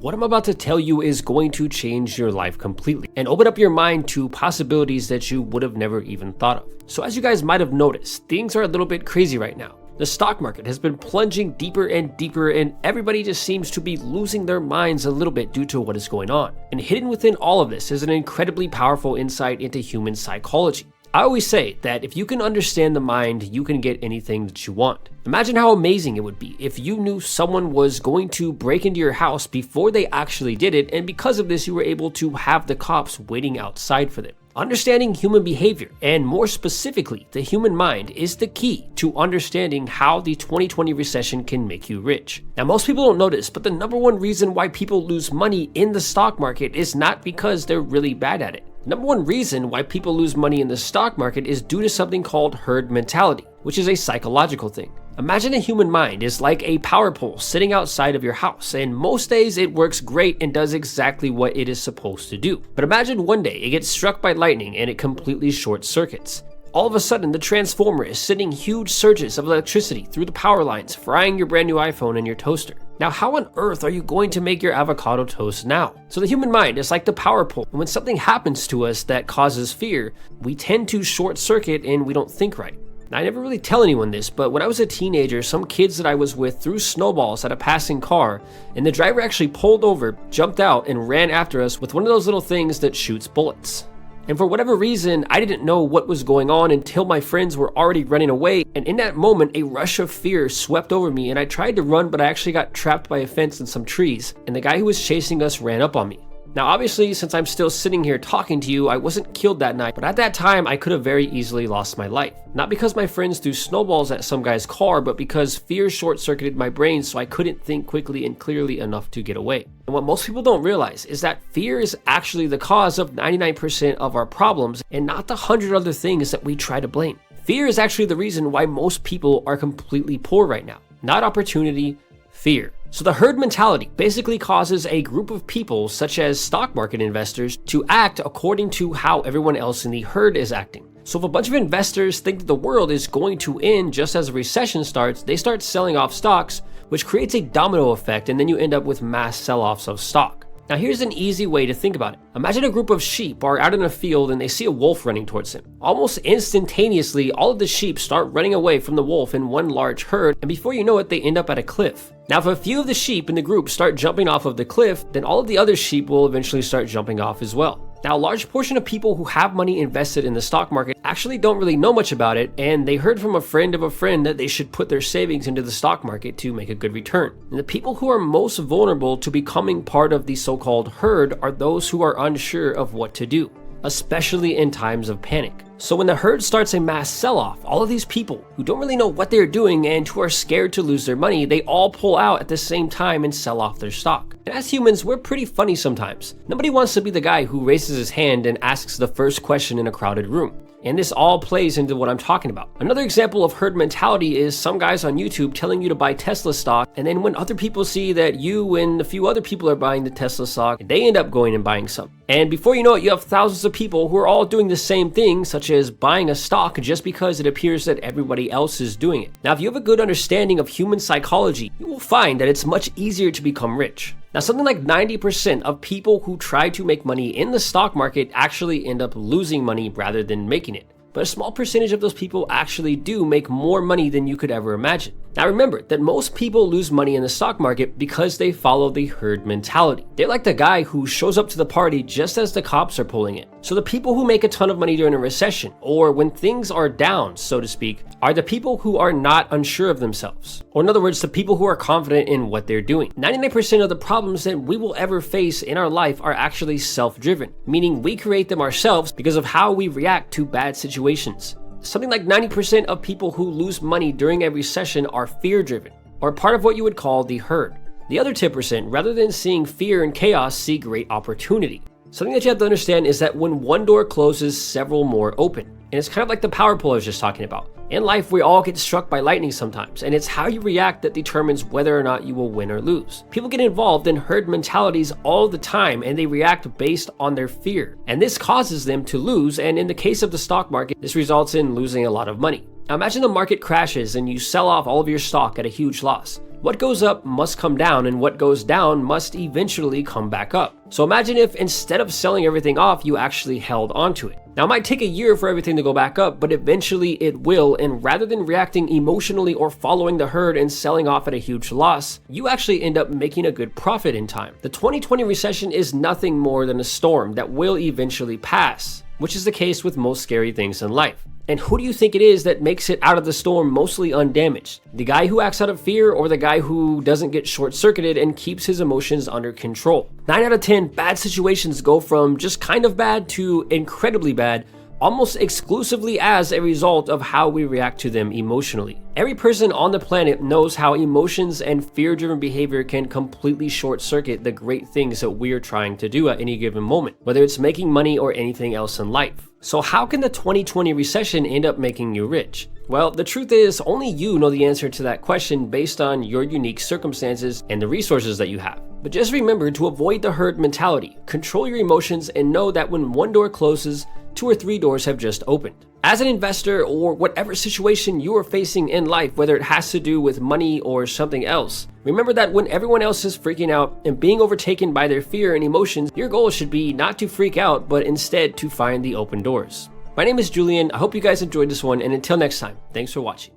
What I'm about to tell you is going to change your life completely and open up your mind to possibilities that you would have never even thought of. So as you guys might have noticed, things are a little bit crazy right now. The stock market has been plunging deeper and deeper, and everybody just seems to be losing their minds a little bit due to what is going on. And hidden within all of this is an incredibly powerful insight into human psychology. I always say that if you can understand the mind, you can get anything that you want. Imagine how amazing it would be if you knew someone was going to break into your house before they actually did it, and because of this you were able to have the cops waiting outside for them. Understanding human behavior, and more specifically the human mind, is the key to understanding how the 2020 recession can make you rich. Now most people don't notice, but the number one reason why people lose money in the stock market is not because they're really bad at it. Number one reason why people lose money in the stock market is due to something called herd mentality, which is a psychological thing. Imagine a human mind is like a power pole sitting outside of your house, and most days it works great and does exactly what it is supposed to do. But imagine one day it gets struck by lightning and it completely short circuits. All of a sudden, the transformer is sending huge surges of electricity through the power lines, frying your brand new iPhone and your toaster. Now, how on earth are you going to make your avocado toast now? So the human mind is like the power pole, and when something happens to us that causes fear, we tend to short circuit and we don't think right. Now, I never really tell anyone this, but when I was a teenager, some kids that I was with threw snowballs at a passing car, and the driver actually pulled over, jumped out, and ran after us with one of those little things that shoots bullets. And for whatever reason, I didn't know what was going on until my friends were already running away, and in that moment, a rush of fear swept over me, and I tried to run, but I actually got trapped by a fence and some trees, and the guy who was chasing us ran up on me. Now obviously, since I'm still sitting here talking to you, I wasn't killed that night, but at that time, I could have very easily lost my life. Not because my friends threw snowballs at some guy's car, but because fear short-circuited my brain so I couldn't think quickly and clearly enough to get away. And what most people don't realize is that fear is actually the cause of 99% of our problems and not the 100 other things that we try to blame. Fear is actually the reason why most people are completely poor right now. Not opportunity, fear. So the herd mentality basically causes a group of people, such as stock market investors, to act according to how everyone else in the herd is acting. So if a bunch of investors think that the world is going to end just as a recession starts, they start selling off stocks, which creates a domino effect, and then you end up with mass sell-offs of stock. Now here's an easy way to think about it. Imagine a group of sheep are out in a field and they see a wolf running towards them. Almost instantaneously, all of the sheep start running away from the wolf in one large herd, and before you know it, they end up at a cliff. Now if a few of the sheep in the group start jumping off of the cliff, then all of the other sheep will eventually start jumping off as well. Now, a large portion of people who have money invested in the stock market actually don't really know much about it, and they heard from a friend of a friend that they should put their savings into the stock market to make a good return. And the people who are most vulnerable to becoming part of the so-called herd are those who are unsure of what to do, especially in times of panic. So when the herd starts a mass sell-off, all of these people who don't really know what they're doing and who are scared to lose their money, they all pull out at the same time and sell off their stock. And as humans, we're pretty funny sometimes. Nobody wants to be the guy who raises his hand and asks the first question in a crowded room. And this all plays into what I'm talking about. Another example of herd mentality is some guys on YouTube telling you to buy Tesla stock, and then when other people see that you and a few other people are buying the Tesla stock, they end up going and buying some. And before you know it, you have thousands of people who are all doing the same thing, such as buying a stock just because it appears that everybody else is doing it. Now, if you have a good understanding of human psychology, you will find that it's much easier to become rich. Now, something like 90% of people who try to make money in the stock market actually end up losing money rather than making it. But a small percentage of those people actually do make more money than you could ever imagine. Now remember that most people lose money in the stock market because they follow the herd mentality. They're like the guy who shows up to the party just as the cops are pulling in. So the people who make a ton of money during a recession, or when things are down, so to speak, are the people who are not unsure of themselves. Or in other words, the people who are confident in what they're doing. 99% of the problems that we will ever face in our life are actually self-driven, meaning we create them ourselves because of how we react to bad situations. Something like 90% of people who lose money during a recession are fear-driven, or part of what you would call the herd. The other 10%, rather than seeing fear and chaos, see great opportunity. Something that you have to understand is that when one door closes, several more open. And it's kind of like the power pole I was just talking about. In life, we all get struck by lightning sometimes, and it's how you react that determines whether or not you will win or lose. People get involved in herd mentalities all the time, and they react based on their fear. And this causes them to lose, and in the case of the stock market, this results in losing a lot of money. Now imagine the market crashes and you sell off all of your stock at a huge loss. What goes up must come down, and what goes down must eventually come back up. So imagine if instead of selling everything off, you actually held onto it. Now it might take a year for everything to go back up, but eventually it will, and rather than reacting emotionally or following the herd and selling off at a huge loss, you actually end up making a good profit in time. The 2020 recession is nothing more than a storm that will eventually pass, which is the case with most scary things in life. And who do you think it is that makes it out of the storm mostly undamaged? The guy who acts out of fear, or the guy who doesn't get short-circuited and keeps his emotions under control? 9 out of 10 bad situations go from just kind of bad to incredibly bad, almost exclusively as a result of how we react to them emotionally. Every person on the planet knows how emotions and fear-driven behavior can completely short-circuit the great things that we're trying to do at any given moment, whether it's making money or anything else in life. So how can the 2020 recession end up making you rich? Well, the truth is, only you know the answer to that question based on your unique circumstances and the resources that you have. But just remember to avoid the herd mentality, control your emotions, and know that when one door closes, 2 or 3 doors have just opened. As an investor, or whatever situation you are facing in life, whether it has to do with money or something else, remember that when everyone else is freaking out and being overtaken by their fear and emotions, your goal should be not to freak out, but instead to find the open doors. My name is Julian. I hope you guys enjoyed this one, and until next time, thanks for watching.